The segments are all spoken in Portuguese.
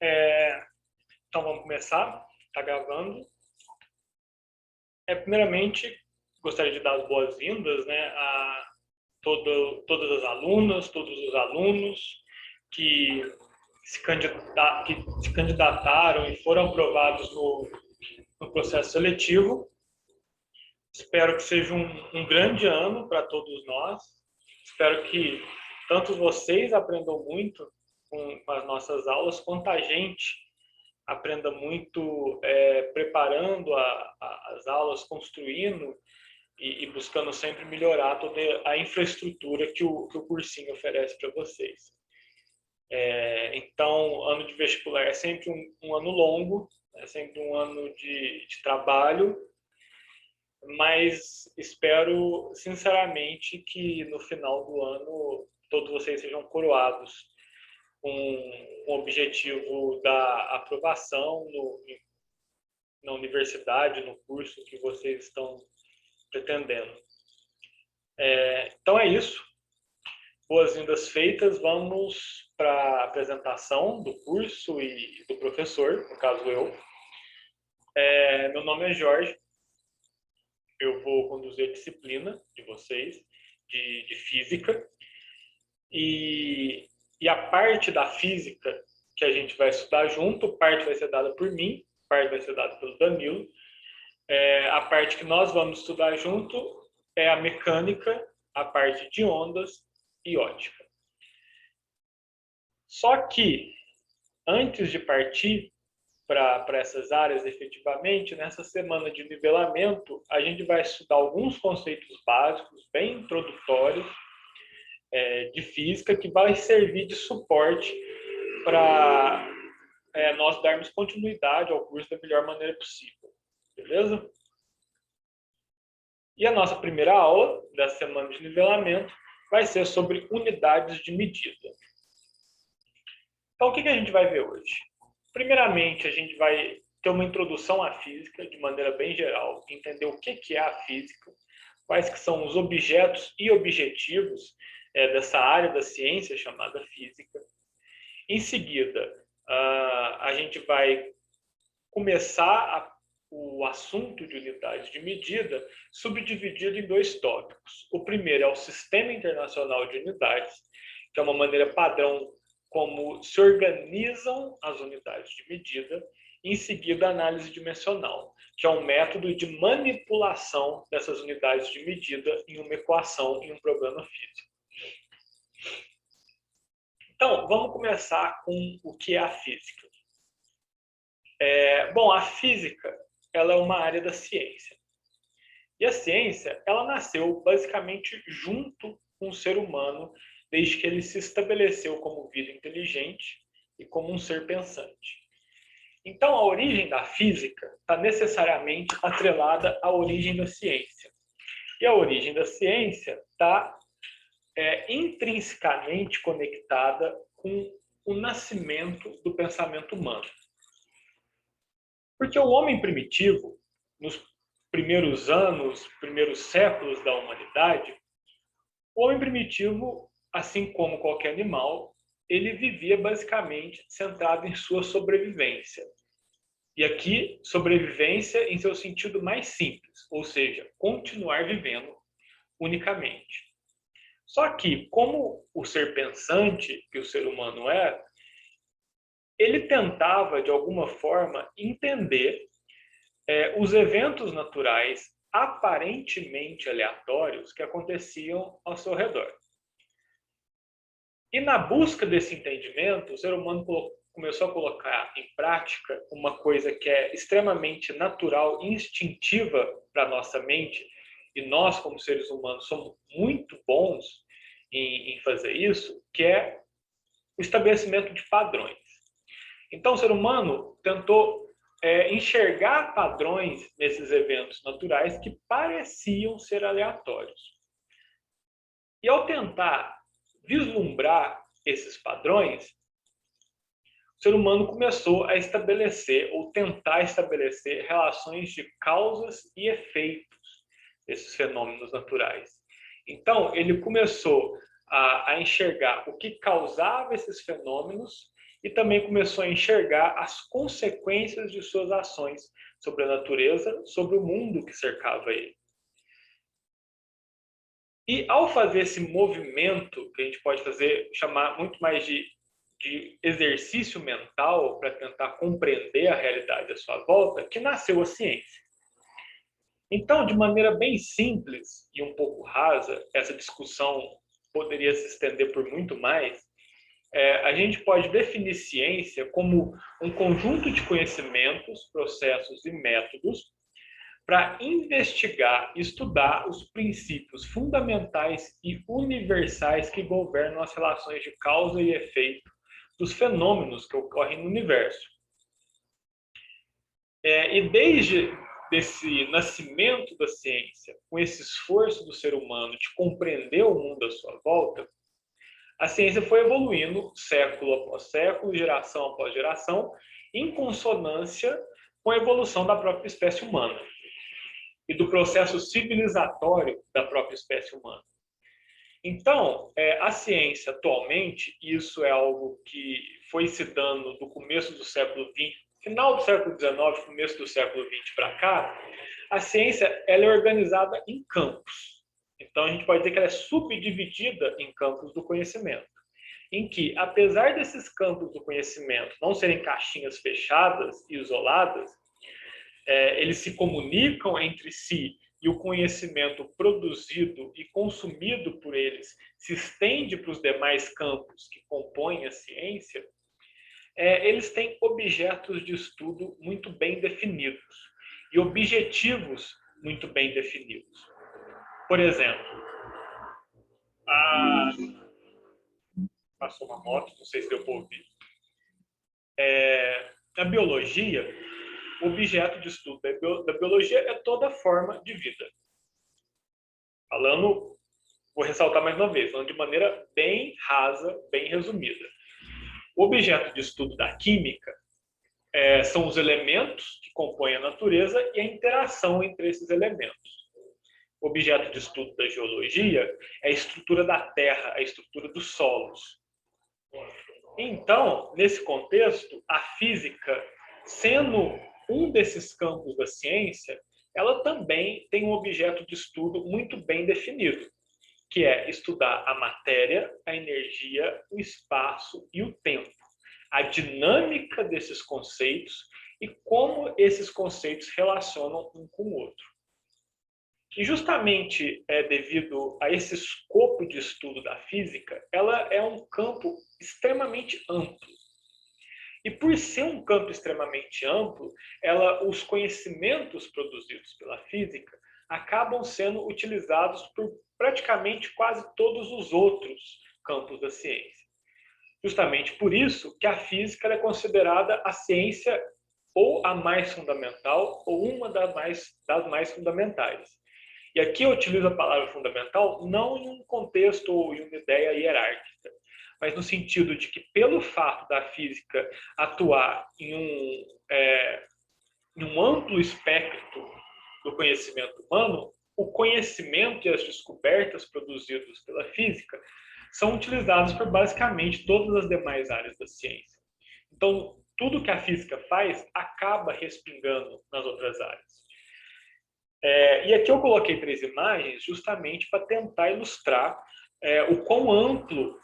Então vamos começar. Está gravando. Primeiramente, gostaria de dar as boas-vindas, né, a todas as alunas, todos os alunos que se candidataram e foram aprovados no processo seletivo. Espero que seja um grande ano para todos nós. Espero que tanto vocês aprendam muito com as nossas aulas, quanto a gente aprenda muito preparando as aulas, construindo e buscando sempre melhorar toda a infraestrutura que o cursinho oferece para vocês. Então, ano de vestibular é sempre um ano longo, é sempre um ano de trabalho, mas espero sinceramente que no final do ano todos vocês sejam coroados com o objetivo da aprovação na universidade, no curso que vocês estão pretendendo. Então é isso. Boas-vindas feitas, vamos para a apresentação do curso e do professor, no caso eu. Meu nome é Jorge, eu vou conduzir a disciplina de vocês, de física, e a parte da física que a gente vai estudar junto, parte vai ser dada por mim, parte vai ser dada pelo Danilo. A parte que nós vamos estudar junto é a mecânica, a parte de ondas e ótica. Só que, antes de partir para essas áreas efetivamente, nessa semana de nivelamento, a gente vai estudar alguns conceitos básicos, bem introdutórios, de física, que vai servir de suporte para nós darmos continuidade ao curso da melhor maneira possível. Beleza? E a nossa primeira aula da semana de nivelamento vai ser sobre unidades de medida. Então, o que a gente vai ver hoje? Primeiramente, a gente vai ter uma introdução à física, de maneira bem geral, entender o que é a física, quais que são os objetos e objetivos dessa área da ciência chamada física. Em seguida, a gente vai começar o assunto de unidades de medida subdividido em dois tópicos. O primeiro é o Sistema Internacional de Unidades, que é uma maneira padrão como se organizam as unidades de medida. Em seguida, a análise dimensional, que é um método de manipulação dessas unidades de medida em uma equação, em um problema físico. Então, vamos começar com o que é a física. Bom, a física ela é uma área da ciência. E a ciência ela nasceu basicamente junto com o ser humano, desde que ele se estabeleceu como vida inteligente e como um ser pensante. Então, a origem da física está necessariamente atrelada à origem da ciência. E a origem da ciência está intrinsecamente conectada com o nascimento do pensamento humano. Porque o homem primitivo, nos primeiros anos, primeiros séculos da humanidade, o homem primitivo, assim como qualquer animal, ele vivia basicamente centrado em sua sobrevivência. E aqui, sobrevivência em seu sentido mais simples, ou seja, continuar vivendo unicamente. Só que, como o ser pensante que o ser humano é, ele tentava, de alguma forma, entender os eventos naturais aparentemente aleatórios que aconteciam ao seu redor. E na busca desse entendimento, o ser humano começou a colocar em prática uma coisa que é extremamente natural, instintiva para a nossa mente, e nós, como seres humanos, somos muito bons em fazer isso, que é o estabelecimento de padrões. Então, o ser humano tentou enxergar padrões nesses eventos naturais que pareciam ser aleatórios. E ao tentar vislumbrar esses padrões, o ser humano começou a estabelecer ou tentar estabelecer relações de causas e efeitos desses fenômenos naturais. Então, ele começou a enxergar o que causava esses fenômenos e também começou a enxergar as consequências de suas ações sobre a natureza, sobre o mundo que cercava ele. E ao fazer esse movimento, que a gente pode chamar muito mais de exercício mental para tentar compreender a realidade à sua volta, que nasceu a ciência. Então, de maneira bem simples e um pouco rasa, essa discussão poderia se estender por muito mais, a gente pode definir ciência como um conjunto de conhecimentos, processos e métodos para investigar e estudar os princípios fundamentais e universais que governam as relações de causa e efeito dos fenômenos que ocorrem no universo. E desde esse nascimento da ciência, com esse esforço do ser humano de compreender o mundo à sua volta, a ciência foi evoluindo século após século, geração após geração, em consonância com a evolução da própria espécie humana e do processo civilizatório da própria espécie humana. Então, a ciência atualmente, isso é algo que foi se dando do começo do século XX, final do século XIX, começo do século XX para cá, a ciência ela é organizada em campos. Então, a gente pode dizer que ela é subdividida em campos do conhecimento, em que, apesar desses campos do conhecimento não serem caixinhas fechadas e isoladas, eles se comunicam entre si e o conhecimento produzido e consumido por eles se estende para os demais campos que compõem a ciência, eles têm objetos de estudo muito bem definidos e objetivos muito bem definidos. Por exemplo, passou uma moto, não sei se deu para ouvir. Na biologia, o objeto de estudo da biologia é toda forma de vida. Vou ressaltar mais uma vez, falando de maneira bem rasa, bem resumida. O objeto de estudo da química são os elementos que compõem a natureza e a interação entre esses elementos. O objeto de estudo da geologia é a estrutura da terra, a estrutura dos solos. Então, nesse contexto, a física, sendo um desses campos da ciência, ela também tem um objeto de estudo muito bem definido, que é estudar a matéria, a energia, o espaço e o tempo, a dinâmica desses conceitos e como esses conceitos relacionam um com o outro. E justamente devido a esse escopo de estudo da física, ela é um campo extremamente amplo. E por ser um campo extremamente amplo, os conhecimentos produzidos pela física acabam sendo utilizados por praticamente quase todos os outros campos da ciência. Justamente por isso que a física é considerada a ciência ou a mais fundamental ou uma das mais fundamentais. E aqui eu utilizo a palavra fundamental não em um contexto ou em uma ideia hierárquica, mas no sentido de que, pelo fato da física atuar em um amplo espectro do conhecimento humano, o conhecimento e as descobertas produzidas pela física são utilizados por basicamente todas as demais áreas da ciência. Então, tudo que a física faz acaba respingando nas outras áreas. E aqui eu coloquei 3 imagens justamente para tentar ilustrar o quão amplo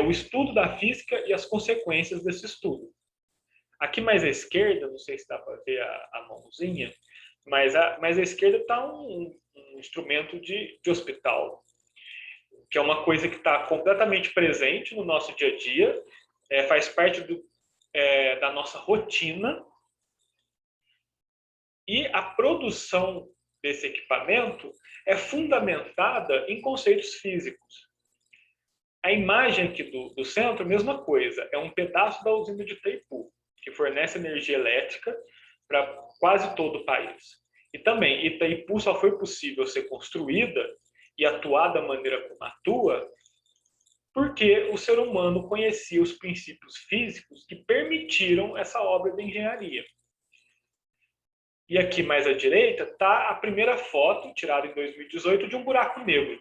o estudo da física e as consequências desse estudo. Aqui mais à esquerda, não sei se dá para ver a mãozinha, mas à esquerda está um instrumento de hospital, que é uma coisa que está completamente presente no nosso dia a dia, faz parte da nossa rotina, e a produção desse equipamento é fundamentada em conceitos físicos. A imagem aqui do centro, mesma coisa, é um pedaço da usina de Itaipu, que fornece energia elétrica para quase todo o país. E também, Itaipu só foi possível ser construída e atuar da maneira como atua porque o ser humano conhecia os princípios físicos que permitiram essa obra de engenharia. E aqui mais à direita está a primeira foto, tirada em 2018, de um buraco negro,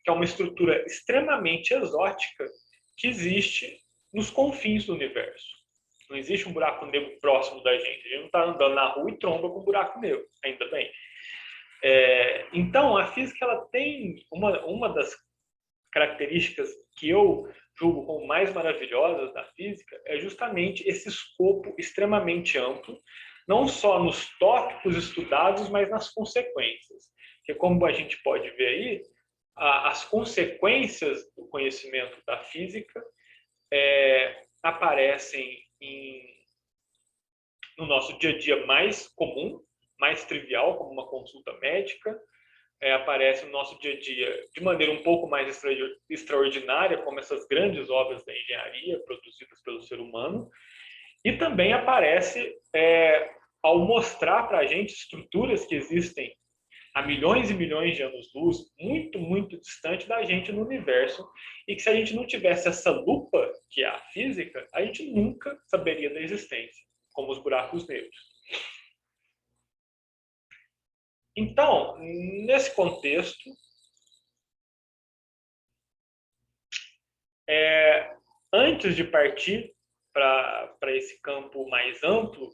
que é uma estrutura extremamente exótica que existe nos confins do universo. Não existe um buraco negro próximo da gente. A gente não está andando na rua e tromba com um buraco negro, ainda bem. Então, a física ela tem uma das características que eu julgo como mais maravilhosas da física é justamente esse escopo extremamente amplo, não só nos tópicos estudados, mas nas consequências. Porque, como a gente pode ver aí, as consequências do conhecimento da física aparecem no nosso dia a dia mais comum, mais trivial, como uma consulta médica, aparece no nosso dia a dia de maneira um pouco mais extraordinária, como essas grandes obras da engenharia produzidas pelo ser humano, e também aparece ao mostrar para a gente estruturas que existem há milhões e milhões de anos-luz, muito, muito distante da gente no universo, e que se a gente não tivesse essa lupa, que é a física, a gente nunca saberia da existência, como os buracos negros. Então, nesse contexto, antes de partir para esse campo mais amplo,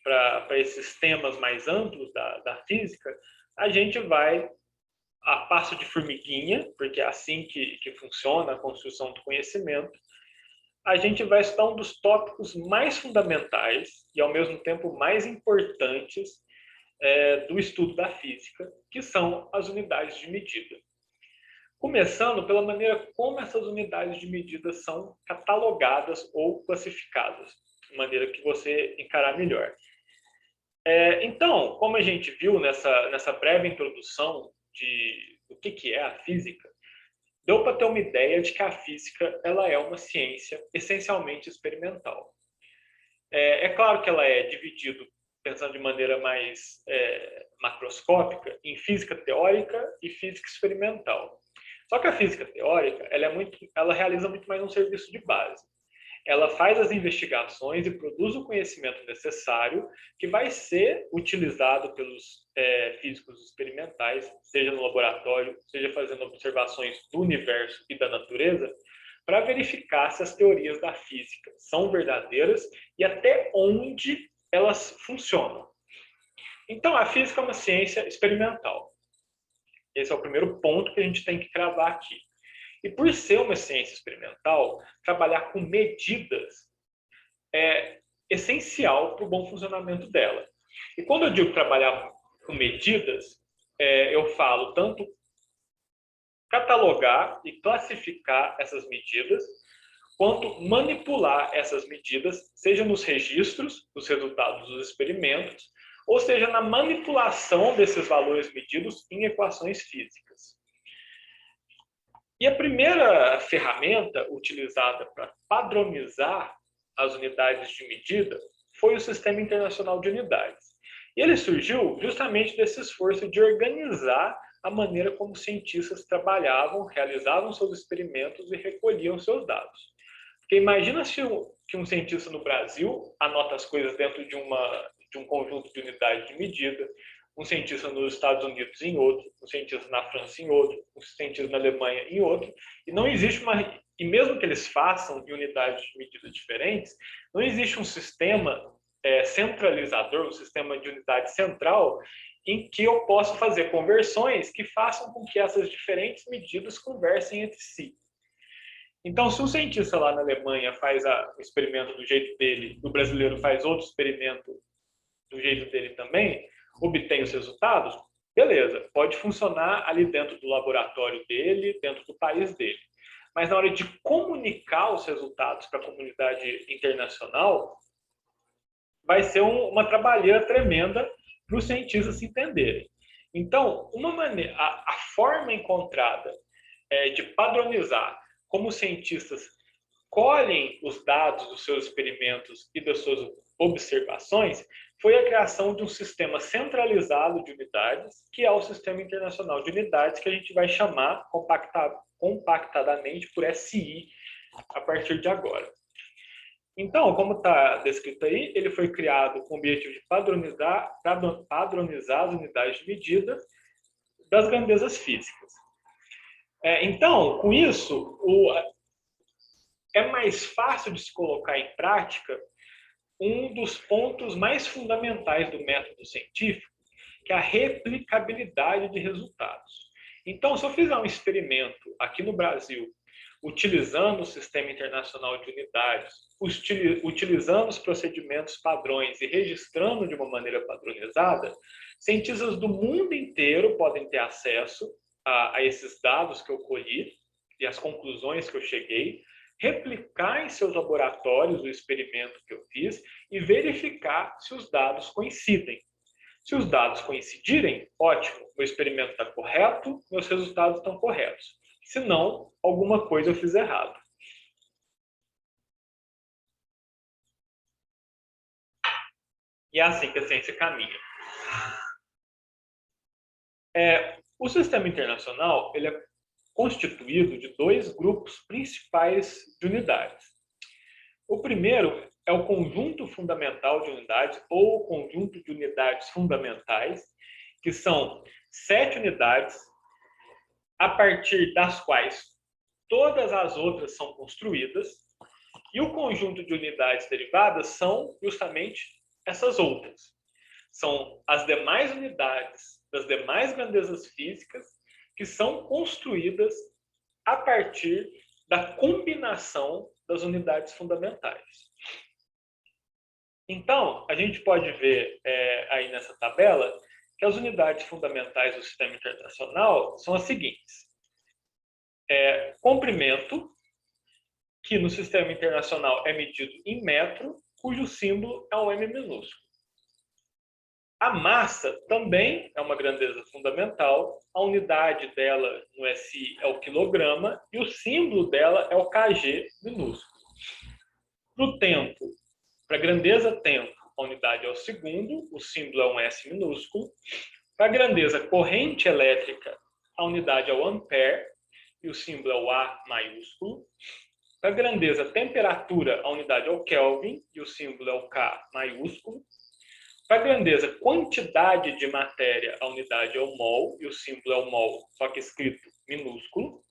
para esses temas mais amplos da física, a gente vai a passo de formiguinha, porque é assim que funciona a construção do conhecimento, a gente vai estudar um dos tópicos mais fundamentais e, ao mesmo tempo, mais importantes do estudo da física, que são as unidades de medida. Começando pela maneira como essas unidades de medida são catalogadas ou classificadas, de maneira que você encarar melhor. Então, como a gente viu nessa breve introdução do que é a física, deu para ter uma ideia de que a física ela é uma ciência essencialmente experimental. É claro que ela é dividida, pensando de maneira mais macroscópica, em física teórica e física experimental. Só que a física teórica ela realiza muito mais um serviço de base. Ela faz as investigações e produz o conhecimento necessário que vai ser utilizado pelos físicos experimentais, seja no laboratório, seja fazendo observações do universo e da natureza, para verificar se as teorias da física são verdadeiras e até onde elas funcionam. Então, a física é uma ciência experimental. Esse é o primeiro ponto que a gente tem que cravar aqui. E por ser uma ciência experimental, trabalhar com medidas é essencial para o bom funcionamento dela. E quando eu digo trabalhar com medidas, eu falo tanto catalogar e classificar essas medidas, quanto manipular essas medidas, seja nos registros dos resultados dos experimentos, ou seja na manipulação desses valores medidos em equações físicas. E a primeira ferramenta utilizada para padronizar as unidades de medida foi o Sistema Internacional de Unidades. E ele surgiu justamente desse esforço de organizar a maneira como os cientistas trabalhavam, realizavam seus experimentos e recolhiam seus dados. Porque imagina que um cientista no Brasil anota as coisas dentro de um conjunto de unidades de medida, um cientista nos Estados Unidos em outro, um cientista na França em outro, um cientista na Alemanha em outro, e não existe e mesmo que eles façam em unidades de medida diferentes, não existe um sistema centralizador, um sistema de unidade central, em que eu possa fazer conversões que façam com que essas diferentes medidas conversem entre si. Então, se um cientista lá na Alemanha faz o experimento do jeito dele, o brasileiro faz outro experimento do jeito dele também, obtém os resultados, beleza, pode funcionar ali dentro do laboratório dele, dentro do país dele. Mas na hora de comunicar os resultados para a comunidade internacional, vai ser uma trabalheira tremenda para os cientistas se entenderem. Então, a forma encontrada de padronizar como os cientistas colhem os dados dos seus experimentos e das suas observações foi a criação de um sistema centralizado de unidades, que é o Sistema Internacional de Unidades, que a gente vai chamar compactadamente por SI a partir de agora. Então, como está descrito aí, ele foi criado com o objetivo de padronizar as unidades de medida das grandezas físicas. Então, com isso, é mais fácil de se colocar em prática um dos pontos mais fundamentais do método científico, que é a replicabilidade de resultados. Então, se eu fizer um experimento aqui no Brasil, utilizando o Sistema Internacional de Unidades, utilizando os procedimentos padrões e registrando de uma maneira padronizada, cientistas do mundo inteiro podem ter acesso a esses dados que eu colhi e as conclusões que eu cheguei, replicar em seus laboratórios o experimento que eu fiz e verificar se os dados coincidem. Se os dados coincidirem, ótimo, meu experimento está correto, meus resultados estão corretos. Se não, alguma coisa eu fiz errado. E é assim que a ciência caminha. O sistema internacional ele é constituído de dois grupos principais de unidades. O primeiro é o conjunto fundamental de unidades, ou o conjunto de unidades fundamentais, que são 7 unidades, a partir das quais todas as outras são construídas, e o conjunto de unidades derivadas são justamente essas outras. São as demais unidades das demais grandezas físicas que são construídas a partir da combinação das unidades fundamentais. Então, a gente pode ver aí nessa tabela que as unidades fundamentais do sistema internacional são as seguintes. Comprimento, que no sistema internacional é medido em metro, cujo símbolo é um M minúsculo. A massa também é uma grandeza fundamental, a unidade dela no SI é o quilograma e o símbolo dela é o kg minúsculo. Para o tempo, para a grandeza tempo, a unidade é o segundo, o símbolo é um S minúsculo. Para a grandeza corrente elétrica, a unidade é o ampere e o símbolo é o A maiúsculo. Para a grandeza temperatura, a unidade é o Kelvin e o símbolo é o K maiúsculo. Para a grandeza quantidade de matéria, a unidade é o mol e o símbolo é o mol, só que escrito minúsculo.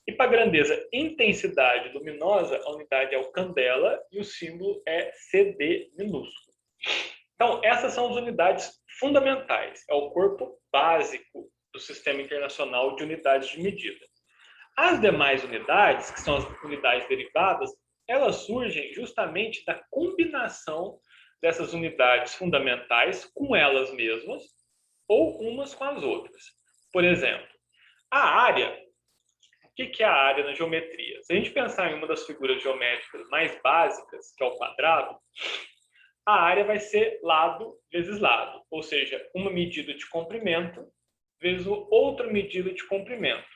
E para a grandeza intensidade luminosa, a unidade é o candela e o símbolo é CD minúsculo. Então, essas são as unidades fundamentais, é o corpo básico do Sistema Internacional de Unidades de Medida. As demais unidades, que são as unidades derivadas, elas surgem justamente da combinação dessas unidades fundamentais com elas mesmas ou umas com as outras. Por exemplo, a área. O que é a área na geometria? Se a gente pensar em uma das figuras geométricas mais básicas, que é o quadrado, a área vai ser lado vezes lado, ou seja, uma medida de comprimento vezes outra medida de comprimento.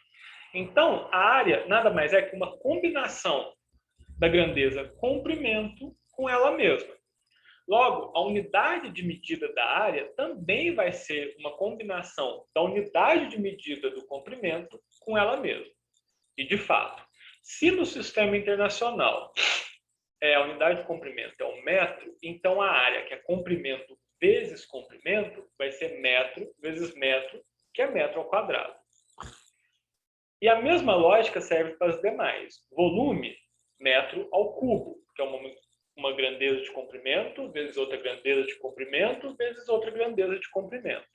Então, a área nada mais é que uma combinação da grandeza comprimento com ela mesma. Logo, a unidade de medida da área também vai ser uma combinação da unidade de medida do comprimento com ela mesma. E, de fato, se no sistema internacional a unidade de comprimento é um metro, então a área, que é comprimento vezes comprimento, vai ser metro vezes metro, que é metro ao quadrado. E a mesma lógica serve para as demais. Volume, metro ao cubo, que é uma grandeza de comprimento, vezes outra grandeza de comprimento, vezes outra grandeza de comprimento.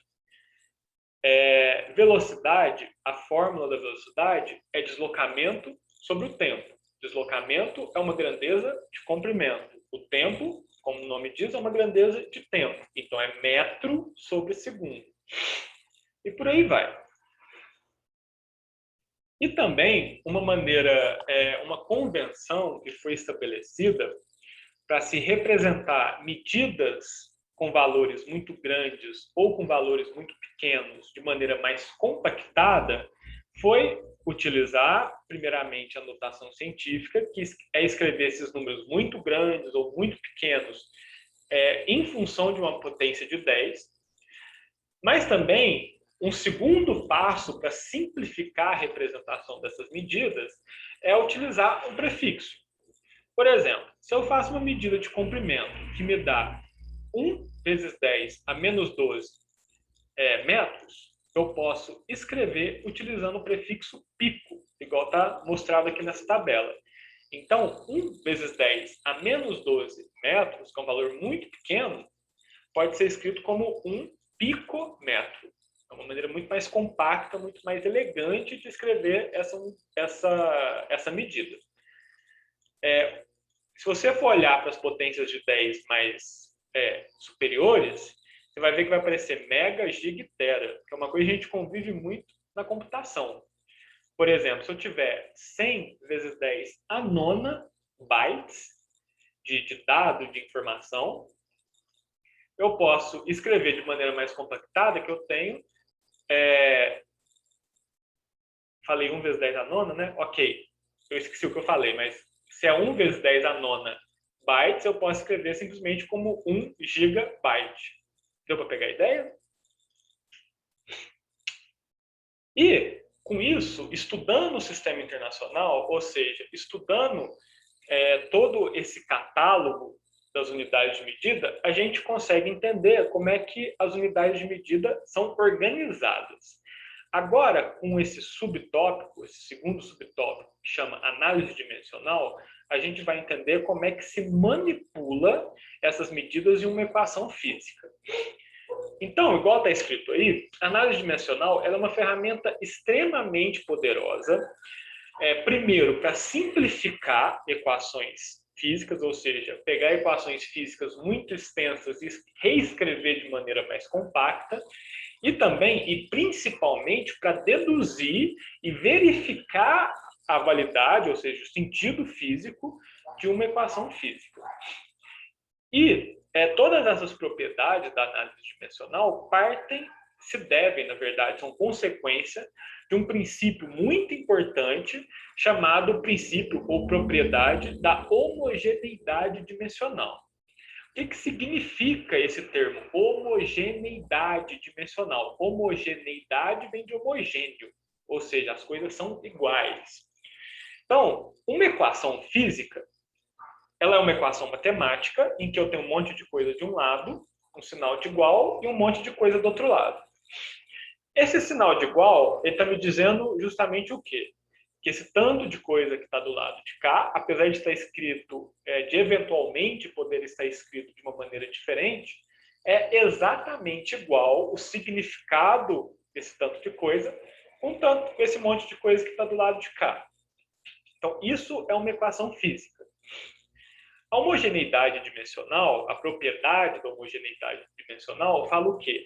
Velocidade, a fórmula da velocidade é deslocamento sobre o tempo. Deslocamento é uma grandeza de comprimento. O tempo, como o nome diz, é uma grandeza de tempo. Então, é metro sobre segundo. E por aí vai. E também uma maneira, uma convenção que foi estabelecida para se representar medidas com valores muito grandes ou com valores muito pequenos de maneira mais compactada, foi utilizar, primeiramente, a notação científica, que é escrever esses números muito grandes ou muito pequenos em função de uma potência de 10, mas também um segundo passo para simplificar a representação dessas medidas é utilizar um prefixo. Por exemplo, se eu faço uma medida de comprimento que me dá 1 vezes 10 a menos 12 metros, eu posso escrever utilizando o prefixo pico, igual está mostrado aqui nessa tabela. Então, 1 vezes 10 a menos 12 metros, que é um valor muito pequeno, pode ser escrito como 1 picômetro. É uma maneira muito mais compacta, muito mais elegante de escrever essa medida. Se você for olhar para as potências de 10 mais superiores, você vai ver que vai aparecer mega, giga e tera, que é uma coisa que a gente convive muito na computação. Por exemplo, se eu tiver 100 vezes 10 a nona bytes de dado, de informação, eu posso escrever de maneira mais compactada que eu tenho... Falei 1 vezes 10 a nona, né? Ok, eu esqueci o que eu falei, mas se é 1 vezes 10 a nona bytes, eu posso escrever simplesmente como 1 gigabyte. Deu para pegar a ideia? E, com isso, estudando o sistema internacional, ou seja, estudando todo esse catálogo das unidades de medida, a gente consegue entender como é que as unidades de medida são organizadas. Agora, com esse subtópico, esse segundo subtópico, que chama análise dimensional, a gente vai entender como é que se manipula essas medidas em uma equação física. Então, igual está escrito aí, a análise dimensional ela é uma ferramenta extremamente poderosa, primeiro, para simplificar equações físicas, ou seja, pegar equações físicas muito extensas e reescrever de maneira mais compacta, e também, e principalmente, para deduzir e verificar a validade, ou seja, o sentido físico de uma equação física. E todas essas propriedades da análise dimensional se devem, na verdade, são consequência de um princípio muito importante chamado princípio ou propriedade da homogeneidade dimensional. O que significa esse termo? Homogeneidade dimensional. Homogeneidade vem de homogêneo, ou seja, as coisas são iguais. Então, uma equação física, ela é uma equação matemática em que eu tenho um monte de coisa de um lado, um sinal de igual e um monte de coisa do outro lado. Esse sinal de igual, ele está me dizendo justamente o quê? Que esse tanto de coisa que está do lado de cá, apesar de estar escrito, de eventualmente poder estar escrito de uma maneira diferente, é exatamente igual o significado desse tanto de coisa com esse monte de coisa que está do lado de cá. Então, isso é uma equação física. A homogeneidade dimensional, a propriedade da homogeneidade dimensional, fala o quê?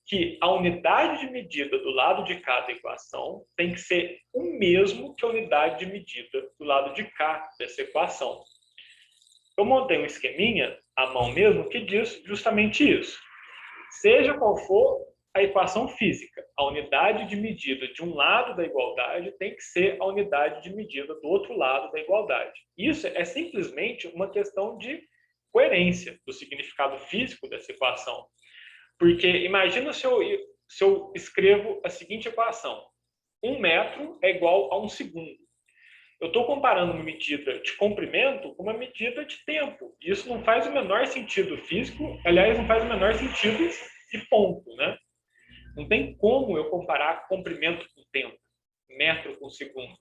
Que a unidade de medida do lado de cá da equação tem que ser o mesmo que a unidade de medida do lado de cá dessa equação. Eu montei um esqueminha à mão mesmo que diz justamente isso. Seja qual for a equação física, a unidade de medida de um lado da igualdade tem que ser a unidade de medida do outro lado da igualdade. Isso é simplesmente uma questão de coerência do significado físico dessa equação. Porque imagina se eu escrevo a seguinte equação. 1 metro é igual a 1 segundo. Eu estou comparando uma medida de comprimento com uma medida de tempo. Isso não faz o menor sentido físico, aliás, não faz o menor sentido de ponto, né? Não tem como eu comparar comprimento com tempo, metro com segundo.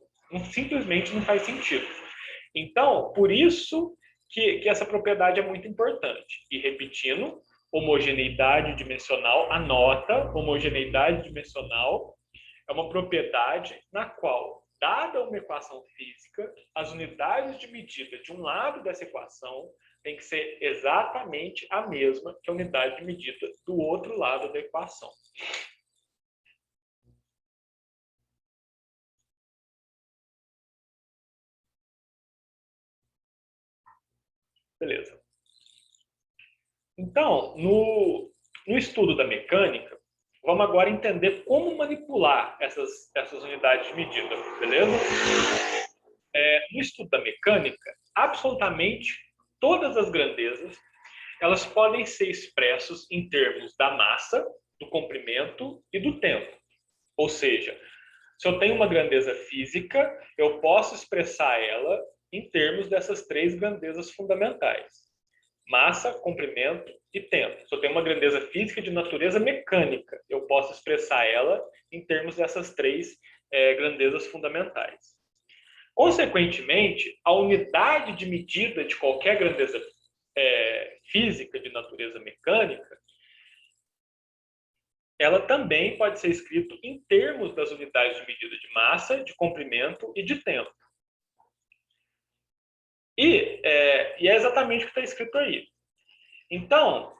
Simplesmente não faz sentido. Então, por isso que essa propriedade é muito importante. E repetindo, homogeneidade dimensional, anota, homogeneidade dimensional é uma propriedade na qual, dada uma equação física, as unidades de medida de um lado dessa equação tem que ser exatamente a mesma que a unidade de medida do outro lado da equação. Beleza. Então, no estudo da mecânica, vamos agora entender como manipular essas unidades de medida, beleza? No estudo da mecânica, absolutamente todas as grandezas, elas podem ser expressas em termos da massa, do comprimento e do tempo. Ou seja, se eu tenho uma grandeza física, eu posso expressar ela em termos dessas três grandezas fundamentais: massa, comprimento e tempo. Se eu tenho uma grandeza física de natureza mecânica, eu posso expressar ela em termos dessas três grandezas fundamentais. Consequentemente, a unidade de medida de qualquer grandeza física de natureza mecânica, ela também pode ser escrita em termos das unidades de medida de massa, de comprimento e de tempo. E é exatamente o que está escrito aí. Então,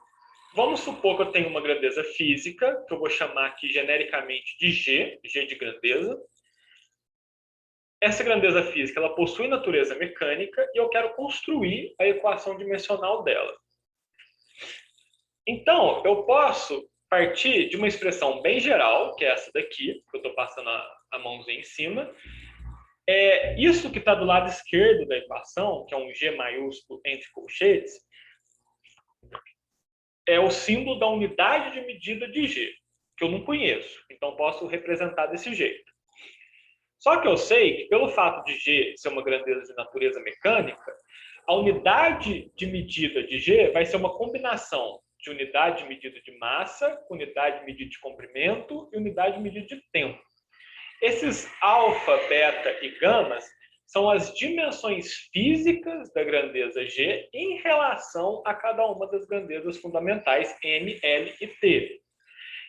vamos supor que eu tenho uma grandeza física, que eu vou chamar aqui genericamente de G, G de grandeza. Essa grandeza física ela possui natureza mecânica e eu quero construir a equação dimensional dela. Então, eu posso partir de uma expressão bem geral, que é essa daqui, que eu estou passando a mãozinha em cima. Isso que está do lado esquerdo da equação, que é um G maiúsculo entre colchetes, é o símbolo da unidade de medida de G, que eu não conheço. Então, posso representar desse jeito. Só que eu sei que, pelo fato de G ser uma grandeza de natureza mecânica, a unidade de medida de G vai ser uma combinação de unidade de medida de massa, unidade de medida de comprimento e unidade de medida de tempo. Esses alfa, beta e gamas são as dimensões físicas da grandeza G em relação a cada uma das grandezas fundamentais M, L e T.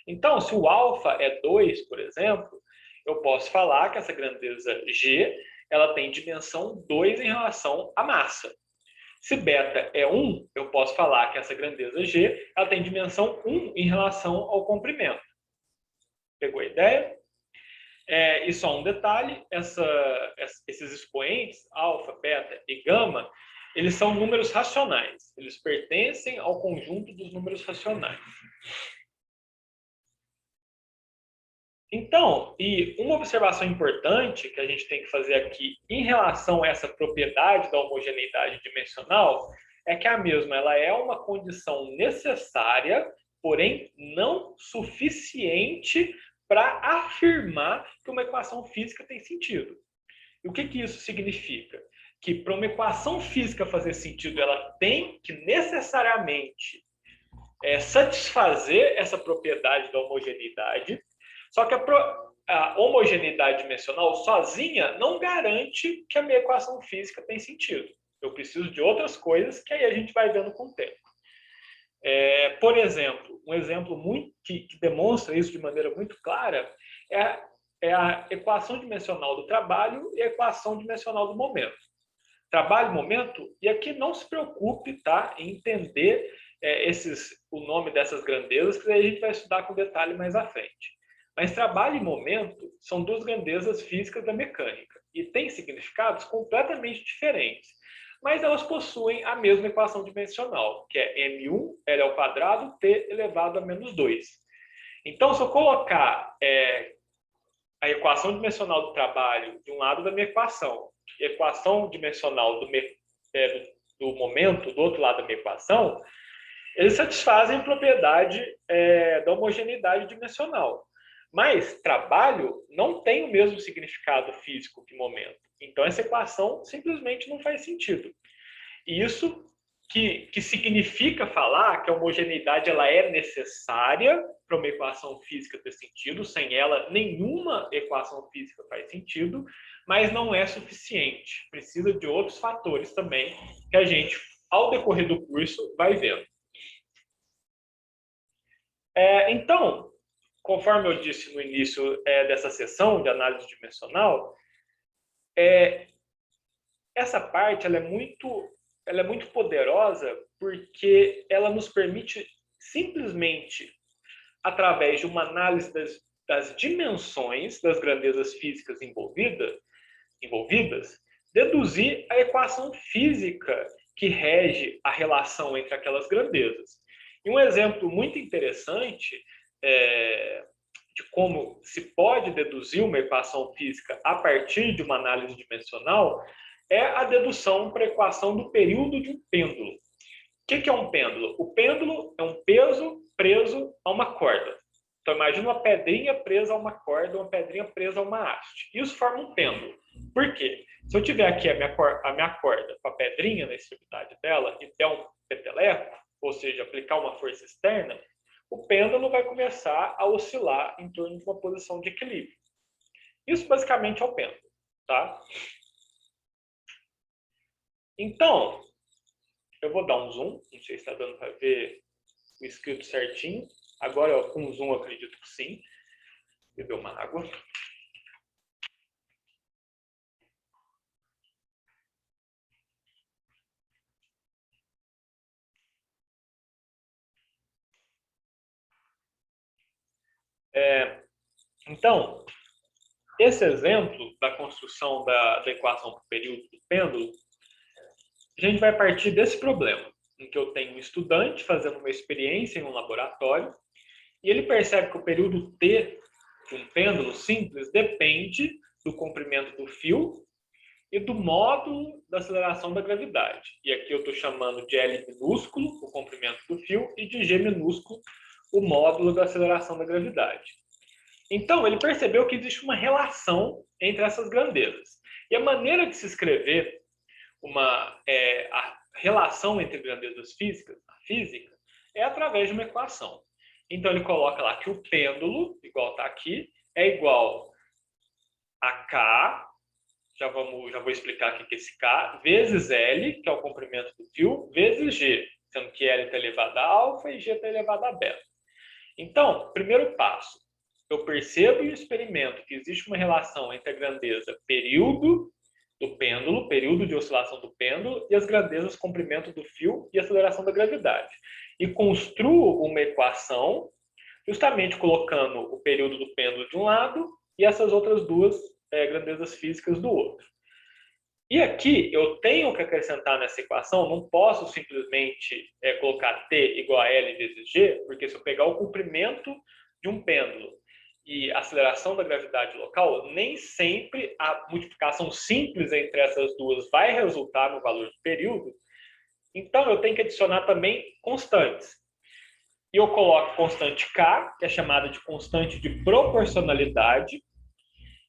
Então, se o alfa é 2, por exemplo, eu posso falar que essa grandeza G ela tem dimensão 2 em relação à massa. Se beta é 1, eu posso falar que essa grandeza G ela tem dimensão 1 em relação ao comprimento. Pegou a ideia? E só um detalhe, esses expoentes, alfa, beta e gama, eles são números racionais. Eles pertencem ao conjunto dos números racionais. Então, e uma observação importante que a gente tem que fazer aqui em relação a essa propriedade da homogeneidade dimensional é que a mesma ela é uma condição necessária, porém não suficiente para afirmar que uma equação física tem sentido. E o que isso significa? Que para uma equação física fazer sentido, ela tem que necessariamente satisfazer essa propriedade da homogeneidade. Só que a homogeneidade dimensional sozinha não garante que a minha equação física tem sentido. Eu preciso de outras coisas que aí a gente vai vendo com o tempo. Por exemplo, um exemplo que demonstra isso de maneira muito clara é a equação dimensional do trabalho e a equação dimensional do momento. Trabalho e momento, e aqui não se preocupe em entender o nome dessas grandezas, que aí a gente vai estudar com detalhe mais à frente. Mas trabalho e momento são duas grandezas físicas da mecânica e têm significados completamente diferentes, mas elas possuem a mesma equação dimensional, que é M1 L ao quadrado T elevado a menos 2. Então, se eu colocar a equação dimensional do trabalho de um lado da minha equação, e a equação dimensional do momento do outro lado da minha equação, eles satisfazem a propriedade da homogeneidade dimensional. Mas trabalho não tem o mesmo significado físico que momento. Então, essa equação simplesmente não faz sentido. E isso que significa falar que a homogeneidade ela é necessária para uma equação física ter sentido. Sem ela, nenhuma equação física faz sentido, mas não é suficiente. Precisa de outros fatores também que a gente, ao decorrer do curso, vai vendo. Então, conforme eu disse no início dessa sessão de análise dimensional, essa parte ela é muito poderosa porque ela nos permite simplesmente, através de uma análise das dimensões das grandezas físicas envolvidas, deduzir a equação física que rege a relação entre aquelas grandezas. E um exemplo muito interessante de como se pode deduzir uma equação física a partir de uma análise dimensional é a dedução para a equação do período de um pêndulo. O que é um pêndulo? O pêndulo é um peso preso a uma corda. Então, imagina uma pedrinha presa a uma corda, uma pedrinha presa a uma haste. Isso forma um pêndulo. Por quê? Se eu tiver aqui a minha corda com a pedrinha na extremidade dela e der um peteleco, ou seja, aplicar uma força externa, o pêndulo vai começar a oscilar em torno de uma posição de equilíbrio. Isso basicamente é o pêndulo, tá? Então, eu vou dar um zoom, não sei se está dando para ver o escrito certinho. Agora, com zoom, eu acredito que sim. Beber uma água. Então, esse exemplo da construção da equação por período do pêndulo, a gente vai partir desse problema, em que eu tenho um estudante fazendo uma experiência em um laboratório, e ele percebe que o período T de um pêndulo simples depende do comprimento do fio e do módulo da aceleração da gravidade. E aqui eu estou chamando de L minúsculo, o comprimento do fio, e de G minúsculo, o módulo da aceleração da gravidade. Então, ele percebeu que existe uma relação entre essas grandezas. E a maneira de se escrever a relação entre grandezas físicas, a física, é através de uma equação. Então, ele coloca lá que o pêndulo, igual está aqui, é igual a K, já vou explicar aqui que esse K, vezes L, que é o comprimento do fio, vezes G, sendo que L está elevado a alfa e G está elevado a beta. Então, primeiro passo, eu percebo e experimento que existe uma relação entre a grandeza período do pêndulo, período de oscilação do pêndulo, e as grandezas comprimento do fio e aceleração da gravidade. E construo uma equação justamente colocando o período do pêndulo de um lado e essas outras duas grandezas físicas do outro. E aqui eu tenho que acrescentar nessa equação, não posso simplesmente colocar T igual a L vezes G, porque se eu pegar o comprimento de um pêndulo e a aceleração da gravidade local, nem sempre a multiplicação simples entre essas duas vai resultar no valor do período. Então eu tenho que adicionar também constantes. E eu coloco constante K, que é chamada de constante de proporcionalidade,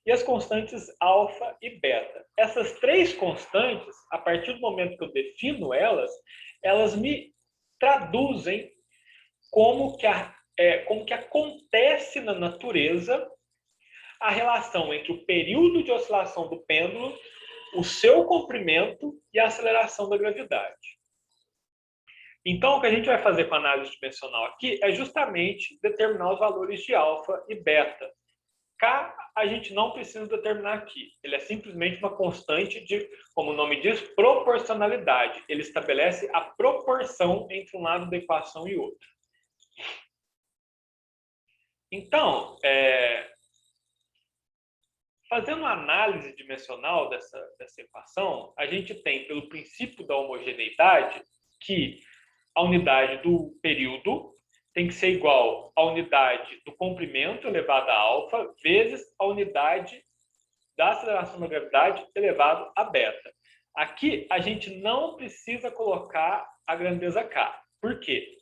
e as constantes alfa e beta. Essas três constantes, a partir do momento que eu defino elas, elas me traduzem como que acontece na natureza a relação entre o período de oscilação do pêndulo, o seu comprimento e a aceleração da gravidade. Então, o que a gente vai fazer com a análise dimensional aqui é justamente determinar os valores de alfa e beta. K a gente não precisa determinar aqui. Ele é simplesmente uma constante de, como o nome diz, proporcionalidade. Ele estabelece a proporção entre um lado da equação e outro. Então, fazendo uma análise dimensional dessa equação, a gente tem, pelo princípio da homogeneidade, que a unidade do período tem que ser igual à unidade do comprimento elevado a alfa vezes a unidade da aceleração da gravidade elevado a beta. Aqui a gente não precisa colocar a grandeza K. Por quê?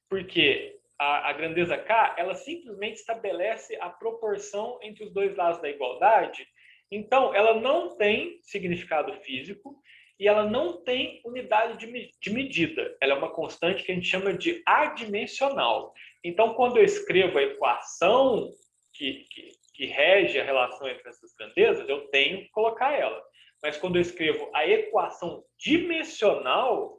Porque a grandeza K, ela simplesmente estabelece a proporção entre os dois lados da igualdade. Então, ela não tem significado físico e ela não tem unidade de medida. Ela é uma constante que a gente chama de adimensional. Então, quando eu escrevo a equação que rege a relação entre essas grandezas, eu tenho que colocar ela. Mas quando eu escrevo a equação dimensional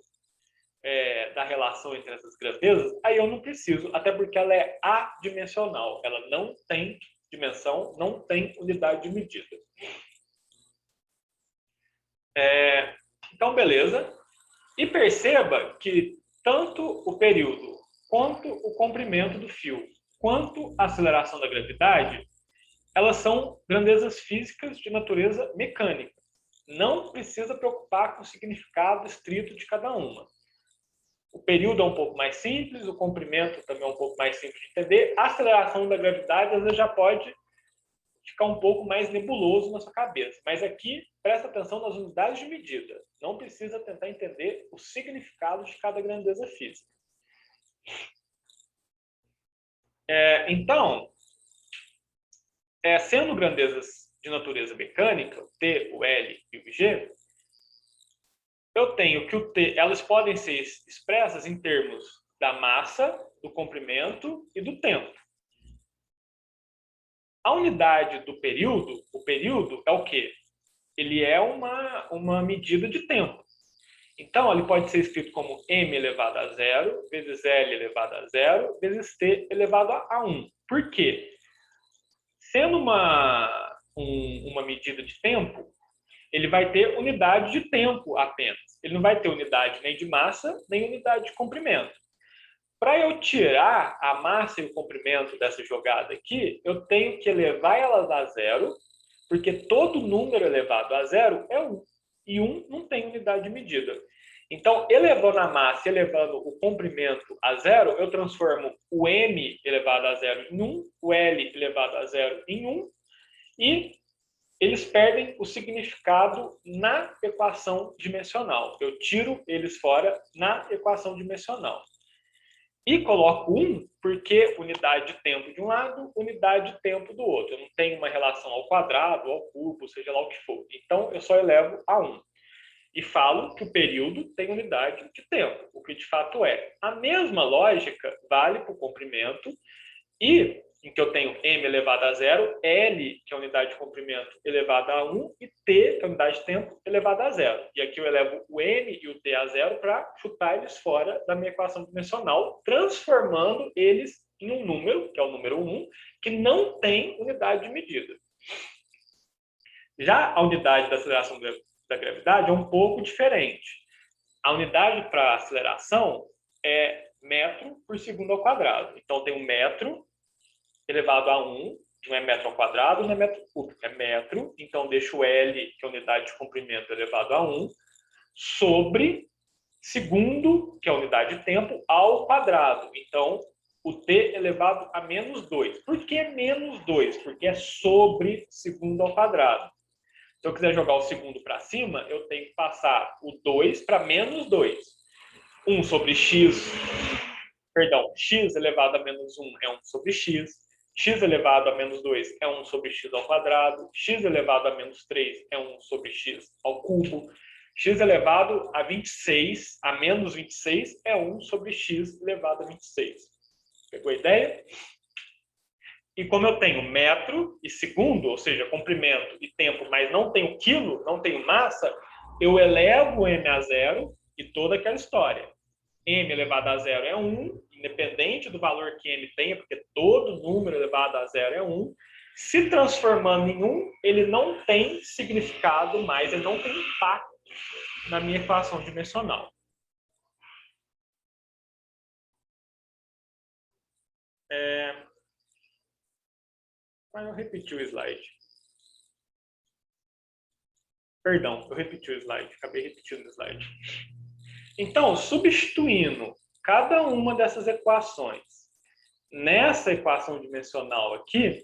da relação entre essas grandezas, aí eu não preciso, até porque ela é adimensional. Ela não tem dimensão, não tem unidade de medida. Então, beleza. E perceba que tanto o período, quanto o comprimento do fio, quanto a aceleração da gravidade, elas são grandezas físicas de natureza mecânica. Não precisa preocupar com o significado estrito de cada uma. O período é um pouco mais simples, o comprimento também é um pouco mais simples de entender. A aceleração da gravidade, às vezes, já pode ficar um pouco mais nebuloso na sua cabeça. Mas aqui, presta atenção nas unidades de medida. Não precisa tentar entender o significado de cada grandeza física. Então, sendo grandezas de natureza mecânica, o T, o L e o G, eu tenho que o T, elas podem ser expressas em termos da massa, do comprimento e do tempo. A unidade do período, o período é o quê? Ele é uma medida de tempo. Então, ele pode ser escrito como m elevado a zero, vezes l elevado a zero, vezes t elevado a 1. Por quê? Sendo uma medida de tempo, ele vai ter unidade de tempo apenas. Ele não vai ter unidade nem de massa, nem unidade de comprimento. Para eu tirar a massa e o comprimento dessa jogada aqui, eu tenho que elevar elas a zero, porque todo número elevado a zero é 1. E 1 não tem unidade de medida. Então, elevando a massa e elevando o comprimento a zero, eu transformo o m elevado a zero em 1, o l elevado a zero em 1, e eles perdem o significado na equação dimensional. Eu tiro eles fora na equação dimensional. E coloco 1 porque unidade de tempo de um lado, unidade de tempo do outro. Eu não tenho uma relação ao quadrado, ao cubo, seja lá o que for. Então, eu só elevo a 1. E falo que o período tem unidade de tempo, o que de fato é. A mesma lógica vale para o comprimento, e em que eu tenho m elevado a zero, l, que é a unidade de comprimento, elevada a 1, e t, que é a unidade de tempo, elevada a zero. E aqui eu elevo o m e o t a zero para chutar eles fora da minha equação dimensional, transformando eles em um número, que é o número 1, que não tem unidade de medida. Já a unidade da aceleração da gravidade é um pouco diferente. A unidade para aceleração é metro por segundo ao quadrado. Então, tem um metro elevado a 1, não é metro ao quadrado, não é metro cúbico, é metro. Então, deixo L, que é a unidade de comprimento, elevado a 1, sobre segundo, que é a unidade de tempo, ao quadrado. Então, o t elevado a menos 2. Por que menos 2? Porque é sobre segundo ao quadrado. Se eu quiser jogar o segundo para cima, eu tenho que passar o 2 para menos 2. 1 sobre x, perdão, x elevado a menos 1 é 1 sobre x, x elevado a menos 2 é 1 sobre x ao quadrado, x elevado a menos 3 é 1 sobre x ao cubo, x elevado a 26, a menos 26, é 1 sobre x elevado a 26. Pegou a ideia? E como eu tenho metro e segundo, ou seja, comprimento e tempo, mas não tenho quilo, não tenho massa, eu elevo m a zero e toda aquela história. M elevado a zero é 1, independente do valor que m tenha, porque todo número elevado a zero é 1. Se transformando em 1, ele não tem significado mais, ele não tem impacto na minha equação dimensional. Eu repeti o slide. Perdão, eu repeti o slide, acabei repetindo o slide. Então, substituindo cada uma dessas equações nessa equação dimensional aqui,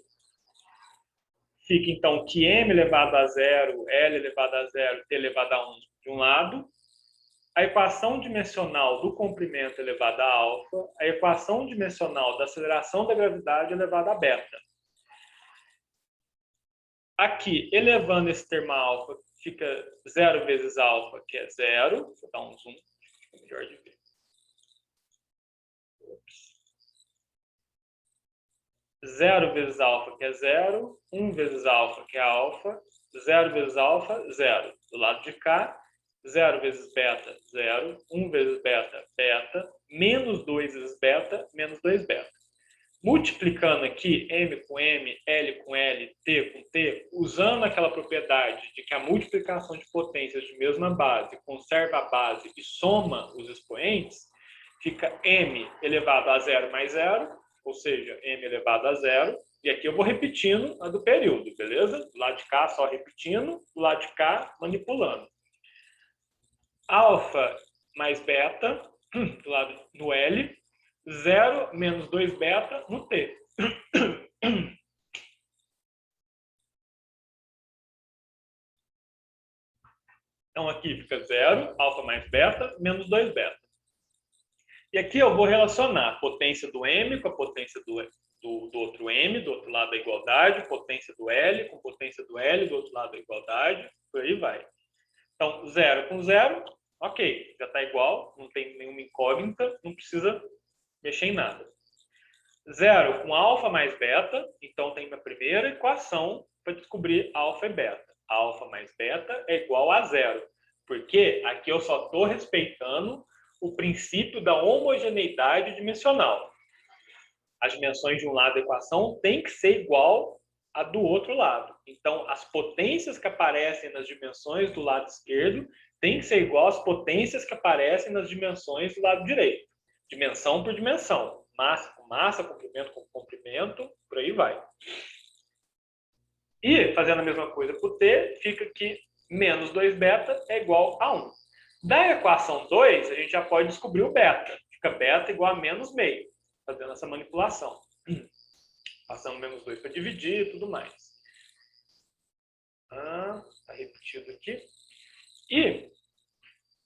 fica então que m elevado a zero, l elevado a zero, t elevado a 1 de um lado, a equação dimensional do comprimento elevada a alfa, a equação dimensional da aceleração da gravidade elevada a beta. Aqui, elevando esse termo a alfa, fica 0 vezes alfa, que é 0. Vou dar um zoom, fica melhor de ver. 0 vezes alfa, que é 0. 1 vezes alfa, que é alfa. 0 vezes alfa, 0. Do lado de cá, 0 vezes beta, 0. 1 vezes beta, beta. Menos 2 vezes beta, menos 2 beta. Multiplicando aqui m com m, l com l, t com t, usando aquela propriedade de que a multiplicação de potências de mesma base conserva a base e soma os expoentes, fica m elevado a 0 mais 0, ou seja, m elevado a 0, e aqui eu vou repetindo a do período, beleza? Do lado de cá só repetindo, do lado de cá manipulando. Alfa mais beta, do lado do L, 0 menos 2 beta no T. Então aqui fica 0, alfa mais beta, menos 2 beta. E aqui eu vou relacionar a potência do M com a potência do outro M, do outro lado da igualdade, potência do L com potência do L, do outro lado da igualdade, por aí vai. Então, 0 com 0, ok, já está igual, não tem nenhuma incógnita, não precisa mexer em nada. 0 com alfa mais beta, então tem minha primeira equação para descobrir alfa e beta. Alfa mais beta é igual a 0, Porque aqui eu só estou respeitando o princípio da homogeneidade dimensional. As dimensões de um lado da equação têm que ser igual a do outro lado. Então, as potências que aparecem nas dimensões do lado esquerdo têm que ser igual às potências que aparecem nas dimensões do lado direito. Dimensão por dimensão. Massa com massa, comprimento com comprimento, por aí vai. E, fazendo a mesma coisa para o t, fica que menos 2β é igual a 1. Da equação 2, a gente já pode descobrir o beta. Fica beta igual a menos meio, fazendo essa manipulação. Passando menos 2 para dividir e tudo mais. Está repetido aqui. E,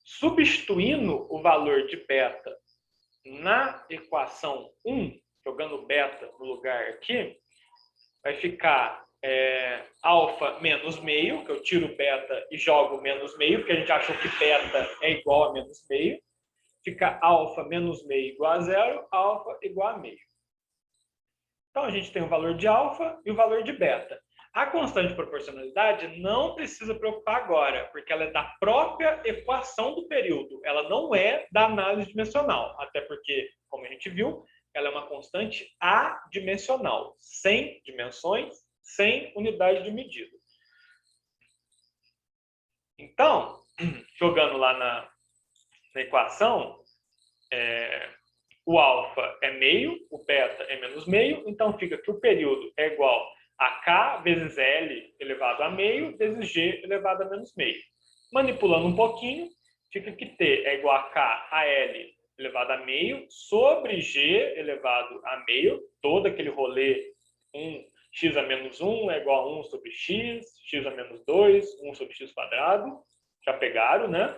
substituindo o valor de beta na equação 1, jogando beta no lugar aqui, vai ficar alfa menos meio, que eu tiro beta e jogo menos meio, porque a gente achou que beta é igual a menos meio. Fica alfa menos meio igual a zero, alfa igual a meio. Então, a gente tem o valor de alfa e o valor de beta. A constante de proporcionalidade não precisa preocupar agora, porque ela é da própria equação do período. Ela não é da análise dimensional, até porque, como a gente viu, ela é uma constante adimensional, sem dimensões, sem unidade de medida. Então, jogando lá na equação, o alfa é meio, o beta é menos meio, então fica que o período é igual a k vezes L elevado a meio, vezes G elevado a menos meio. Manipulando um pouquinho, fica que T é igual a K a L elevado a meio, sobre G elevado a meio, todo aquele rolê 1x a menos 1 é igual a 1 sobre x, x a menos 2, 1 sobre x quadrado. Já pegaram, né?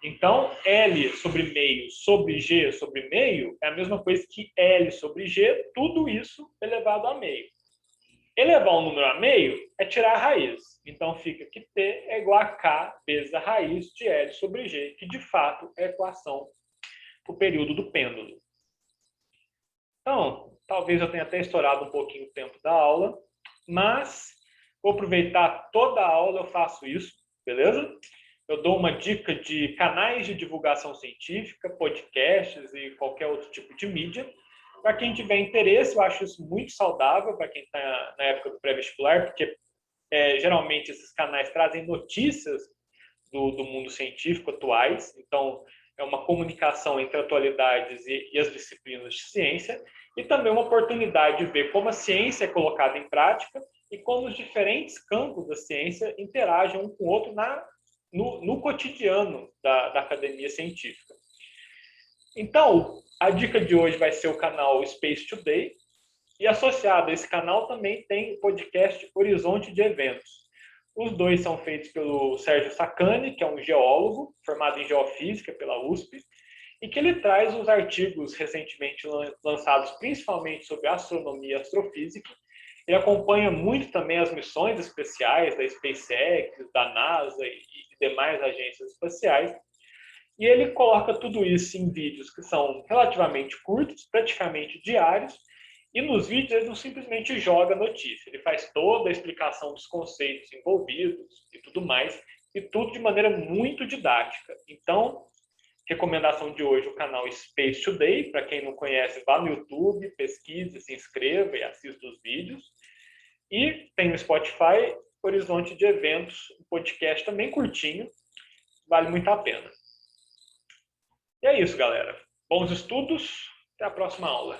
Então, L sobre meio sobre G sobre meio é a mesma coisa que L sobre G, tudo isso elevado a meio. Elevar um número a meio é tirar a raiz. Então, fica que T é igual a K vezes a raiz de L sobre G, que de fato é a equação para o período do pêndulo. Então, talvez eu tenha até estourado um pouquinho o tempo da aula, mas vou aproveitar toda a aula, eu faço isso, beleza? Eu dou uma dica de canais de divulgação científica, podcasts e qualquer outro tipo de mídia. Para quem tiver interesse, eu acho isso muito saudável para quem está na época do pré-vestibular, porque geralmente esses canais trazem notícias do mundo científico atuais. Então, é uma comunicação entre atualidades e as disciplinas de ciência, e também uma oportunidade de ver como a ciência é colocada em prática e como os diferentes campos da ciência interagem um com o outro no cotidiano da academia científica. Então, a dica de hoje vai ser o canal Space Today, e associado a esse canal também tem o podcast Horizonte de Eventos. Os dois são feitos pelo Sérgio Sacani, que é um geólogo formado em geofísica pela USP, e que ele traz os artigos recentemente lançados principalmente sobre astronomia e astrofísica. Ele acompanha muito também as missões especiais da SpaceX, da NASA e demais agências espaciais. E ele coloca tudo isso em vídeos que são relativamente curtos, praticamente diários, e nos vídeos ele não simplesmente joga notícia, ele faz toda a explicação dos conceitos envolvidos e tudo mais, e tudo de maneira muito didática. Então, recomendação de hoje, o canal Space Today. Para quem não conhece, vá no YouTube, pesquise, se inscreva e assista os vídeos. E tem no Spotify Horizonte de Eventos, um podcast também curtinho, vale muito a pena. E é isso, galera. Bons estudos, até a próxima aula.